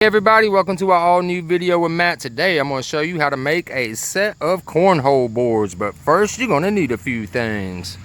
Hey everybody, welcome to our all new video with Matt. Today I'm going to show you how to make a set of cornhole boards, but first you're going to need a few things.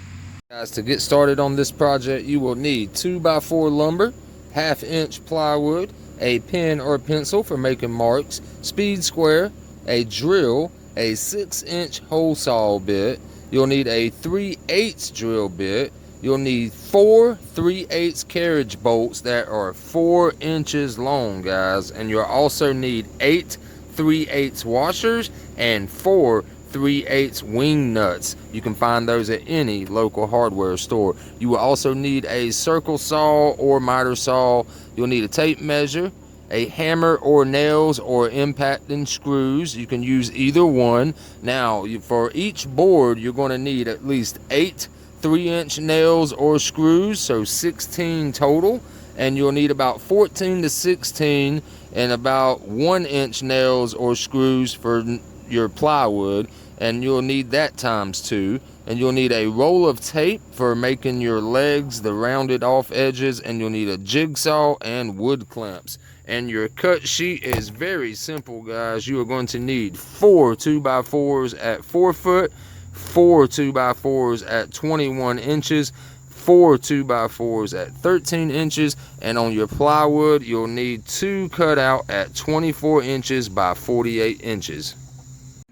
Guys, to get started on this project you will need 2x4 lumber, 1/2 inch plywood, a pen or pencil for making marks, speed square, a drill, a 6-inch hole saw bit, you'll need a 3/8 drill bit, you'll need 4 3/8 carriage bolts that are 4 inches long, guys, and you'll also need 8 3/8 washers and 4 3/8 wing nuts. You can find those at any local hardware store. You will also need a circle saw or miter saw. You'll need a tape measure, a hammer or nails or impacting screws. You can use either one. Now, for each board, you're going to need at least 8 3-inch nails or screws, so 16 total, and you'll need about 14 to 16 and about 1-inch nails or screws for your plywood, and you'll need that times 2. And you'll need a roll of tape for making your legs, the rounded off edges, and you'll need a jigsaw and wood clamps. And your cut sheet is very simple, guys. You are going to need 4 2x4s at 4 foot, 4 2x4s at 21 inches, 4 2x4s at 13 inches, and on your plywood you'll need 2 cut out at 24 inches by 48 inches.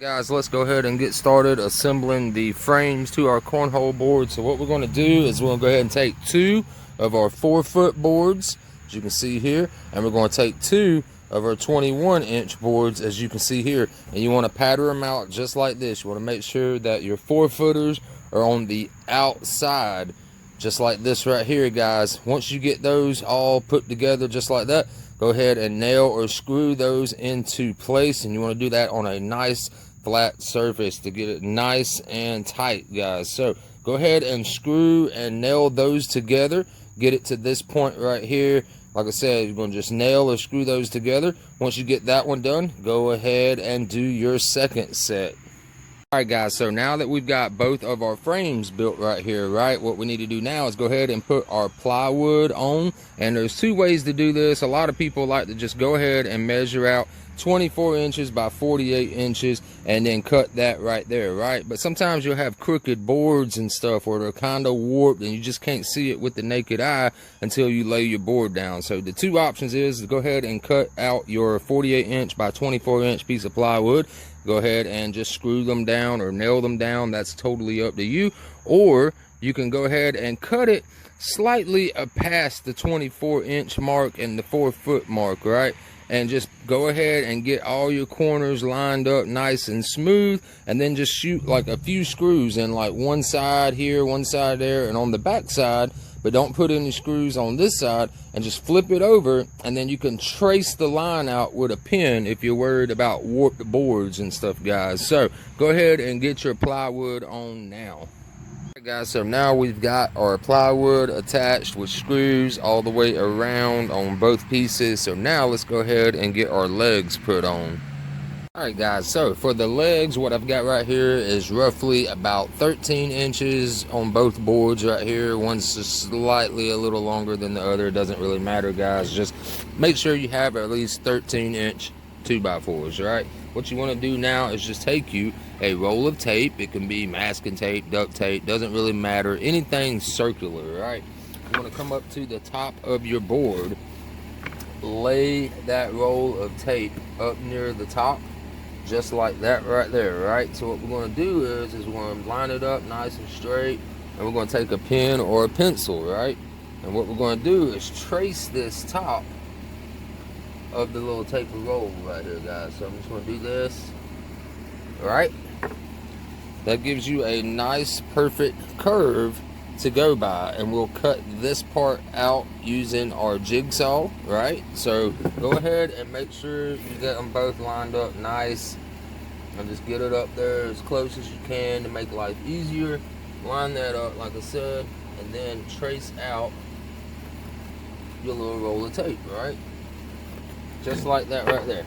Guys, let's go ahead and get started assembling the frames to our cornhole board. So what we're going to do is we're going to go ahead and take 2 of our 4-foot boards, as you can see here, and we're going to take 2 of our 21-inch boards, as you can see here, and you want to pattern them out just like this. You want to make sure that your 4-footers are on the outside, just like this right here, guys. Once you get those all put together just like that, go ahead and nail or screw those into place, and you want to do that on a nice flat surface to get it nice and tight, guys. So go ahead and screw and nail those together. Get it to this point right here. Like I said, you're going to just nail or screw those together. Once you get that one done, go ahead and do your second set. Alright guys, so now that we've got both of our frames built right here, right, what we need to do now is go ahead and put our plywood on. And there's 2 ways to do this. A lot of people like to just go ahead and measure out 24 inches by 48 inches and then cut that right there, right? But sometimes you'll have crooked boards and stuff where they're kind of warped and you just can't see it with the naked eye until you lay your board down. So the 2 options is to go ahead and cut out your 48 inch by 24 inch piece of plywood. Go ahead and just screw them down or nail them down. That's totally up to you. Or you can go ahead and cut it slightly past the 24-inch mark and the 4-foot mark, right? And just go ahead and get all your corners lined up nice and smooth, and then just shoot like a few screws in, like one side here, one side there, and on the back side. But don't put any screws on this side, and just flip it over, and then you can trace the line out with a pen if you're worried about warped boards and stuff, guys. So go ahead and get your plywood on now. Alright guys, so now we've got our plywood attached with screws all the way around on both pieces. So now let's go ahead and get our legs put on. Alright guys, so for the legs, what I've got right here is roughly about 13 inches on both boards right here. One's just slightly a little longer than the other. It doesn't really matter, guys. Just make sure you have at least 13-inch 2x4s, right? What you want to do now is just take you a roll of tape. It can be masking tape, duct tape, doesn't really matter. Anything circular, right? You want to come up to the top of your board, lay that roll of tape up near the top, just like that right there, right? So what we're going to do is we're going to line it up nice and straight, and we're going to take a pen or a pencil, right? And what we're going to do is trace this top of the little taper roll right here, guys. So I'm just going to do this, right? That gives you a nice perfect curve to go by, and we'll cut this part out using our jigsaw, right? So go ahead and make sure you get them both lined up nice, and just get it up there as close as you can to make life easier. Line that up like I said, and then trace out your little roll of tape, right? Just like that right there.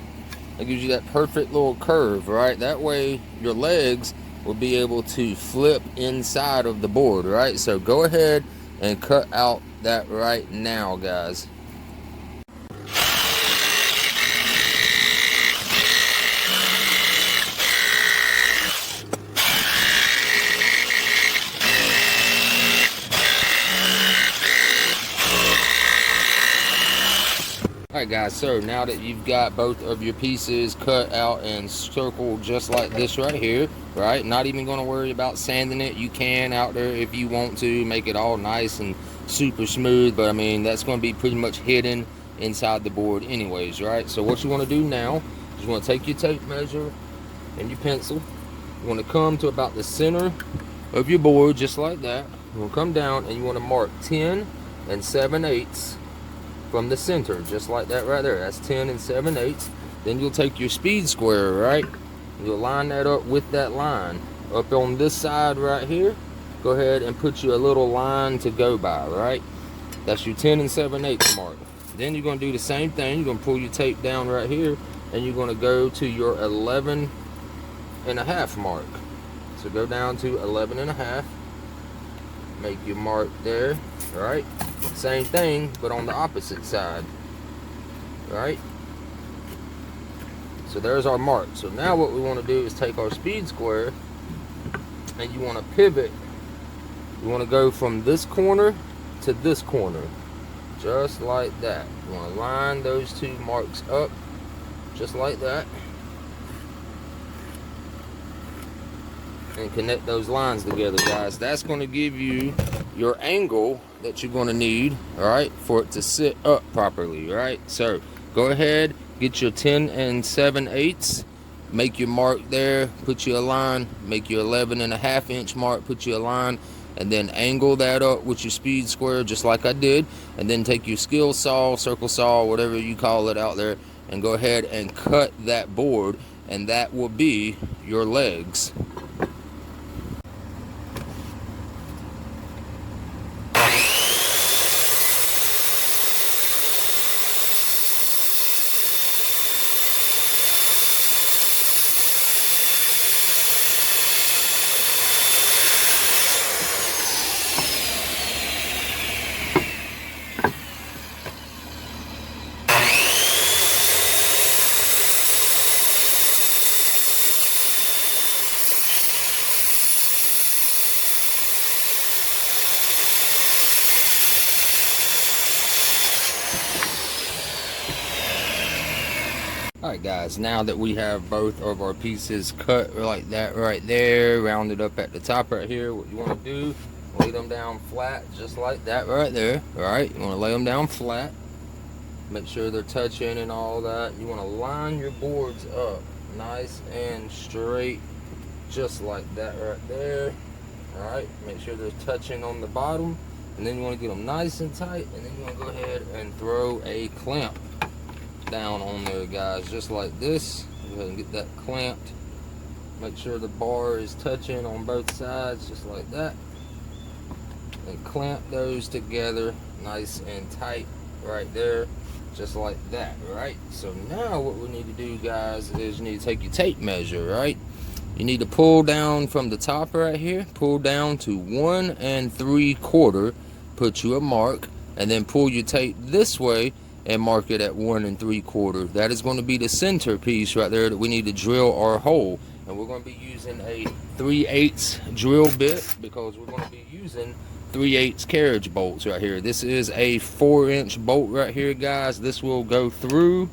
That gives you that perfect little curve, right? That way your legs will be able to flip inside of the board, right? So go ahead and cut out that right now, guys. Alright guys, so now that you've got both of your pieces cut out and circled just like this right here, right? Not even going to worry about sanding it. You can out there if you want to make it all nice and super smooth, but I mean that's going to be pretty much hidden inside the board anyways, right? So what you want to do now is you want to take your tape measure and your pencil. You want to come to about the center of your board just like that. You want to come down and you want to mark 10 and 7/8 from the center, just like that right there. That's 10 and 7/8. Then you'll take your speed square, right? You'll line that up with that line. Up on this side right here, go ahead and put you a little line to go by, right? That's your 10 and 7/8 mark. Then you're going to do the same thing. You're going to pull your tape down right here, and you're going to go to your 11.5 mark. So go down to 11.5. Make your mark there, right? Same thing, but on the opposite side, right? So there's our mark. So now what we want to do is take our speed square, and you want to pivot. You want to go from this corner to this corner, just like that. You want to line those two marks up, just like that, and connect those lines together, guys. That's going to give you your angle that you're going to need, all right, for it to sit up properly, right? So go ahead, get your 10 and 7/8, make your mark there, put you a line, make your 11.5 inch mark, put you a line, and then angle that up with your speed square just like I did, and then take your skill saw, circle saw, whatever you call it out there, and go ahead and cut that board, and that will be your legs. Alright guys, now that we have both of our pieces cut like that right there, rounded up at the top right here, what you want to do, lay them down flat just like that right there. Alright, you want to lay them down flat, make sure they're touching and all that. You want to line your boards up nice and straight just like that right there. Alright, make sure they're touching on the bottom, and then you want to get them nice and tight, and then you want to go ahead and throw a clamp down on there, guys, just like this. Go ahead and get that clamped. Make sure the bar is touching on both sides just like that, and clamp those together nice and tight right there just like that, right? So now what we need to do, guys, is you need to take your tape measure, right? You need to pull down from the top right here, pull down to 1 3/4, put you a mark, and then pull your tape this way and mark it at 1 3/4. That is going to be the center piece right there that we need to drill our hole. And we're going to be using a 3/8 drill bit, because we're going to be using 3/8 carriage bolts right here. This is a 4-inch bolt right here, guys. This will go through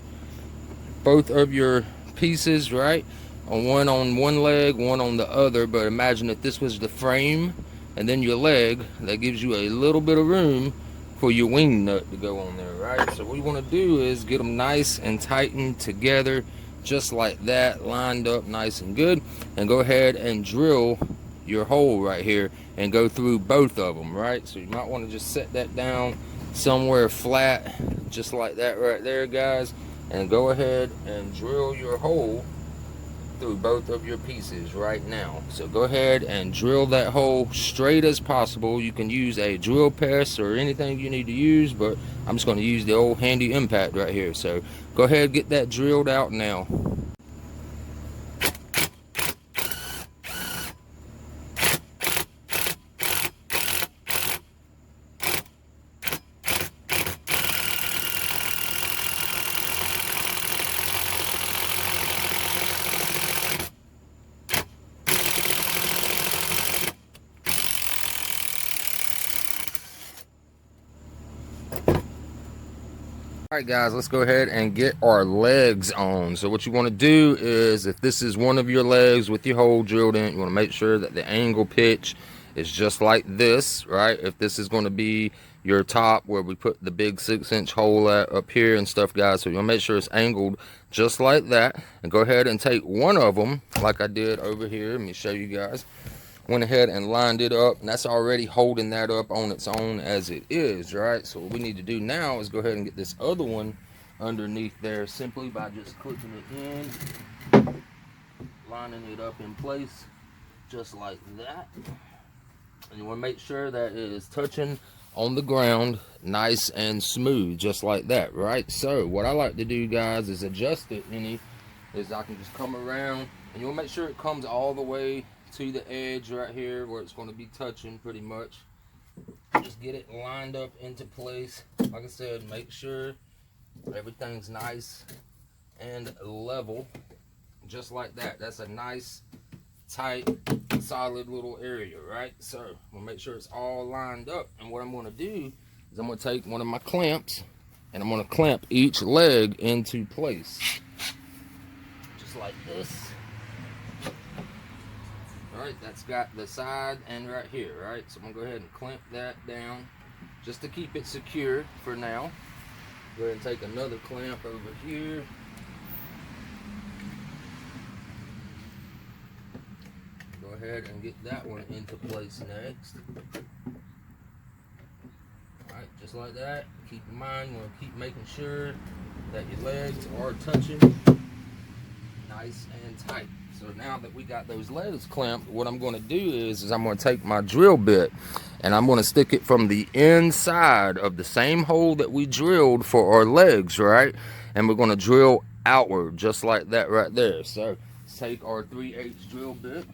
both of your pieces, right? On one leg, one on the other. But imagine if this was the frame and then your leg, that gives you a little bit of room for your wing nut to go on there, right? So what you want to do is get them nice and tightened together just like that, lined up nice and good, and go ahead and drill your hole right here and go through both of them, right? So you might want to just set that down somewhere flat just like that right there, guys, and go ahead and drill your hole through both of your pieces right now. So go ahead and drill that hole straight as possible. You can use a drill press or anything you need to use, but I'm just going to use the old handy impact right here. So go ahead and get that drilled out now. Alright guys, let's go ahead and get our legs on. So what you want to do is, if this is one of your legs with your hole drilled in, you want to make sure that the angle pitch is just like this, right? If this is going to be your top where we put the big 6-inch hole at up here and stuff, guys, so you want to make sure it's angled just like that. And go ahead and take one of them like I did over here. Let me show you guys. Went ahead and lined it up, and that's already holding that up on its own as it is, right? So what we need to do now is go ahead and get this other one underneath there simply by just clicking it in, lining it up in place just like that. And you want to make sure that it is touching on the ground nice and smooth just like that, right? So what I like to do, guys, is adjust it. I can just come around, and you want to make sure it comes all the way to the edge right here where it's going to be touching pretty much. Just get it lined up into place. Like I said, make sure everything's nice and level just like that. That's a nice tight solid little area, right? So we'll make sure it's all lined up, and what I'm going to do is I'm going to take one of my clamps and I'm going to clamp each leg into place just like this. Alright, that's got the side and right here, right? So I'm going to go ahead and clamp that down just to keep it secure for now. Go ahead and take another clamp over here. Go ahead and get that one into place next. Alright, just like that. Keep in mind, you want to keep making sure that your legs are touching nice and tight. So now that we got those legs clamped, what I'm going to do is I'm going to take my drill bit and I'm going to stick it from the inside of the same hole that we drilled for our legs, right? And we're going to drill outward just like that right there. So let's take our 3/8 drill bit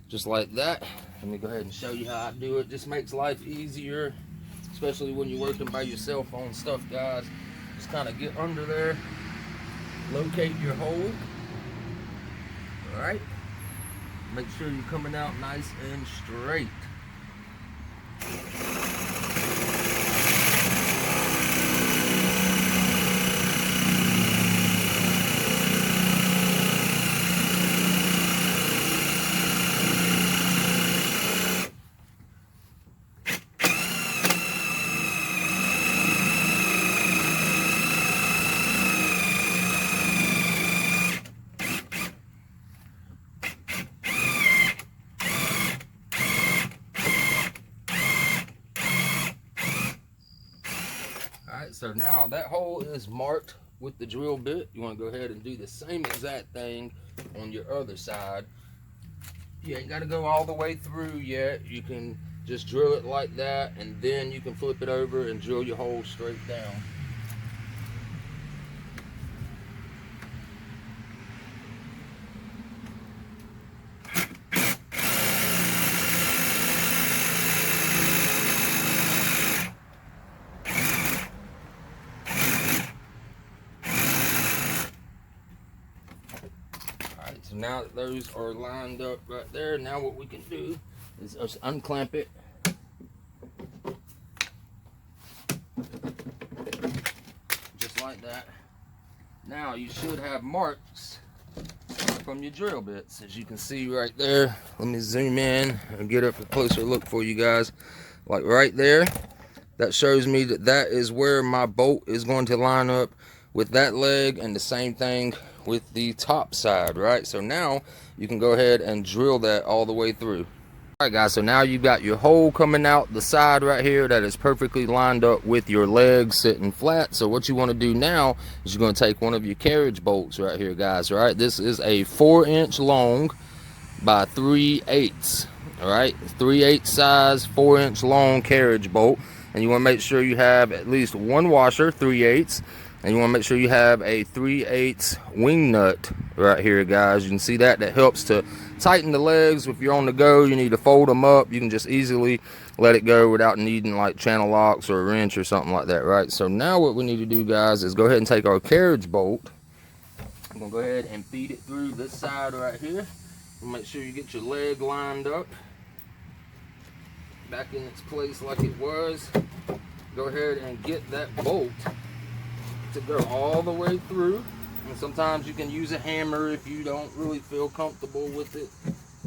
just like that. Let me go ahead and show you how I do it. Just makes life easier, especially when you're working by yourself on stuff, guys. Just kind of get under there, locate your hole. Alright, make sure you're coming out nice and straight. Alright, so now that hole is marked with the drill bit. You want to go ahead and do the same exact thing on your other side. You ain't got to go all the way through yet. You can just drill it like that, and then you can flip it over and drill your hole straight down. So now that those are lined up right there, now what we can do is just unclamp it. Just like that. Now you should have marks from your drill bits, as you can see right there. Let me zoom in and get up a closer look for you guys. Like right there, that shows me that that is where my bolt is going to line up with that leg, and the same thing with the top side, right? So now you can go ahead and drill that all the way through. All right guys, so now you've got your hole coming out the side right here that is perfectly lined up with your legs sitting flat. So what you want to do now is you're going to take one of your carriage bolts right here, guys, right? This is a 4-inch long by 3/8, all right? 3/8 size, 4-inch long carriage bolt, and you want to make sure you have at least one washer, 3/8. And you want to make sure you have a 3/8 wing nut right here, guys. You can see that helps to tighten the legs. If you're on the go, you need to fold them up. You can just easily let it go without needing like channel locks or a wrench or something like that, right? So now what we need to do, guys, is go ahead and take our carriage bolt. I'm going to go ahead and feed it through this side right here. Make sure you get your leg lined up back in its place like it was. Go ahead and get that bolt to go all the way through. And sometimes you can use a hammer if you don't really feel comfortable with it,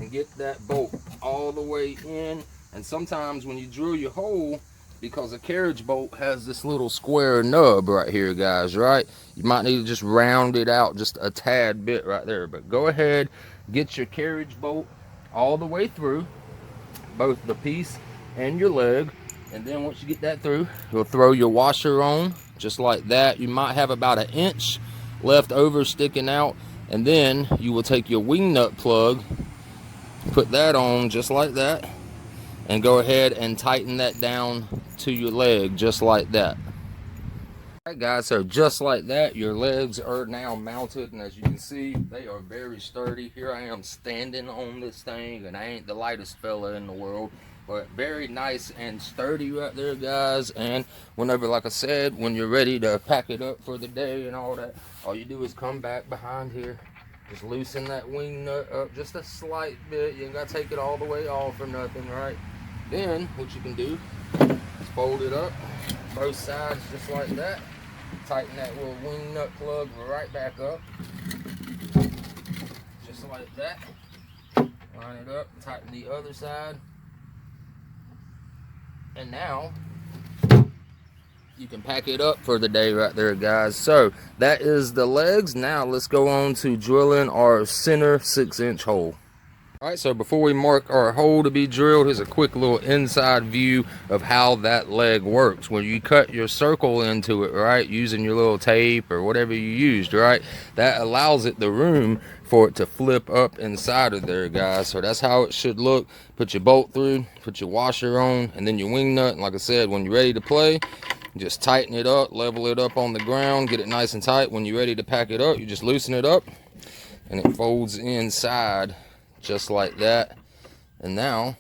and get that bolt all the way in. And sometimes when you drill your hole, because a carriage bolt has this little square nub right here, guys, right? You might need to just round it out just a tad bit right there. But go ahead, get your carriage bolt all the way through, both the piece and your leg. And then once you get that through, you'll throw your washer on just like that. You might have about 1 inch left over sticking out. And then you will take your wing nut plug, put that on just like that, and go ahead and tighten that down to your leg just like that. Alright guys, so just like that, your legs are now mounted, and as you can see, they are very sturdy. Here I am standing on this thing, and I ain't the lightest fella in the world, but very nice and sturdy right there, guys. And whenever, like I said, when you're ready to pack it up for the day and all that, all you do is come back behind here, just loosen that wing nut up just a slight bit. You ain't gotta take it all the way off or nothing, right? Then what you can do is fold it up both sides just like that. Tighten that little wing nut plug right back up just like that. Line it up, tighten the other side, and now you can pack it up for the day right there, guys. So that is the legs. Now let's go on to drilling our center 6-inch hole. Alright, so before we mark our hole to be drilled, here's a quick little inside view of how that leg works. When you cut your circle into it, right, using your little tape or whatever you used, right, that allows it the room for it to flip up inside of there, guys. So that's how it should look. Put your bolt through, put your washer on, and then your wing nut. And like I said, when you're ready to play, just tighten it up, level it up on the ground, get it nice and tight. When you're ready to pack it up, you just loosen it up, and it folds inside just like that. And now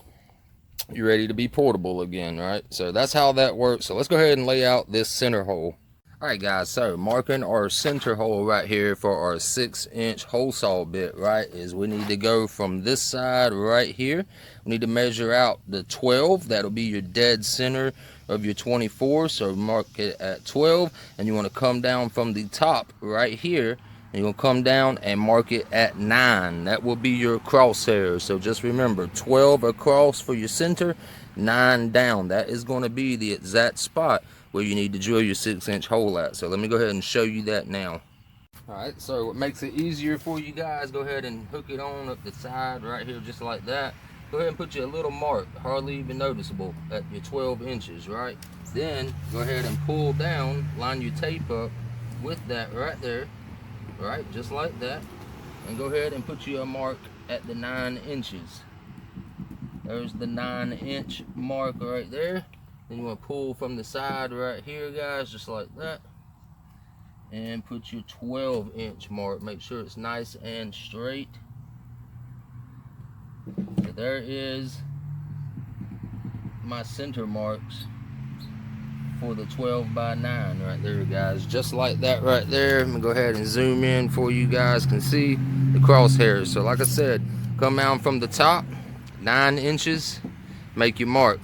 you're ready to be portable again, right? So that's how that works. So let's go ahead and lay out this center hole. All right guys, so marking our center hole right here for our 6-inch hole saw bit, right, is we need to go from this side right here. We need to measure out the 12. That'll be your dead center of your 24. So mark it at 12, and you want to come down from the top right here, and you'll come down and mark it at 9. That will be your crosshair. So just remember, 12 across for your center, 9 down. That is going to be the exact spot where you need to drill your 6-inch hole at. So let me go ahead and show you that now. Alright, so what makes it easier for you guys, go ahead and hook it on up the side right here just like that. Go ahead and put you a little mark, hardly even noticeable, at your 12 inches, right? Then go ahead and pull down, line your tape up with that right there, right, just like that. And go ahead and put you a mark at the 9 inches. There's the 9-inch mark right there. Then you want to pull from the side right here, guys, just like that, and put your 12-inch mark. Make sure it's nice and straight. So there is my center marks for the 12 by 9 right there, guys, just like that right there. I'm gonna go ahead and zoom in for you guys can see the crosshairs. So like I said, come down from the top 9 inches, make your mark.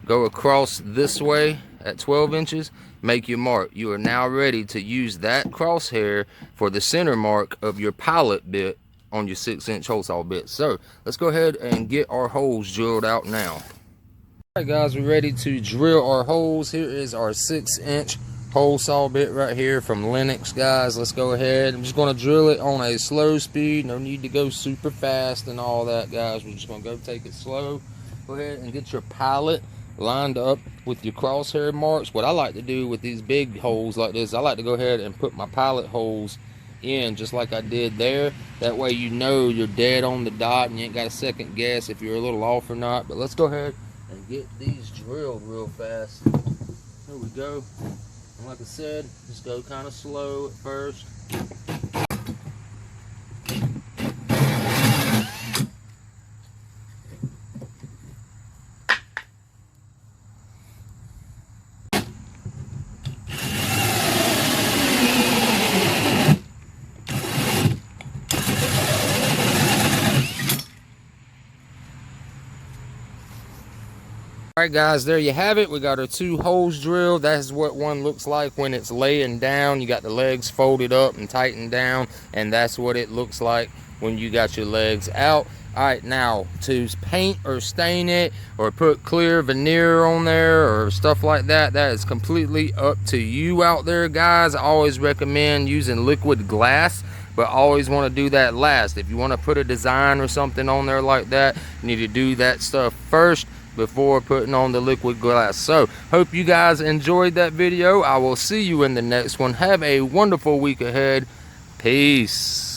Go across this way at 12 inches, make your mark. You are now ready to use that crosshair for the center mark of your pilot bit on your 6-inch hole saw bit. So let's go ahead and get our holes drilled out now. All right guys, we're ready to drill our holes. Here is our 6-inch hole saw bit right here from Lennox, guys. Let's go ahead. I'm just going to drill it on a slow speed. No need to go super fast and all that, guys. We're just going to go take it slow. Go ahead and get your pilot lined up with your crosshair marks. What I like to do with these big holes like this, I like to go ahead and put my pilot holes in just like I did there. That way you know you're dead on the dot and you ain't got a second guess if you're a little off or not. But let's go ahead and get these drilled real fast. Here we go. And like I said, just go kind of slow at first. Alright Alright guys, there you have it. We got our 2 holes drilled. That's what one looks like when it's laying down. You got the legs folded up and tightened down, and that's what it looks like when you got your legs out. Alright, now to paint or stain it or put clear veneer on there or stuff like that, that is completely up to you out there guys. I always recommend using liquid glass, but always want to do that last. If you want to put a design or something on there like that, you need to do that stuff first before putting on the liquid glass. So hope you guys enjoyed that video. I will see you in the next one. Have a wonderful week ahead. Peace.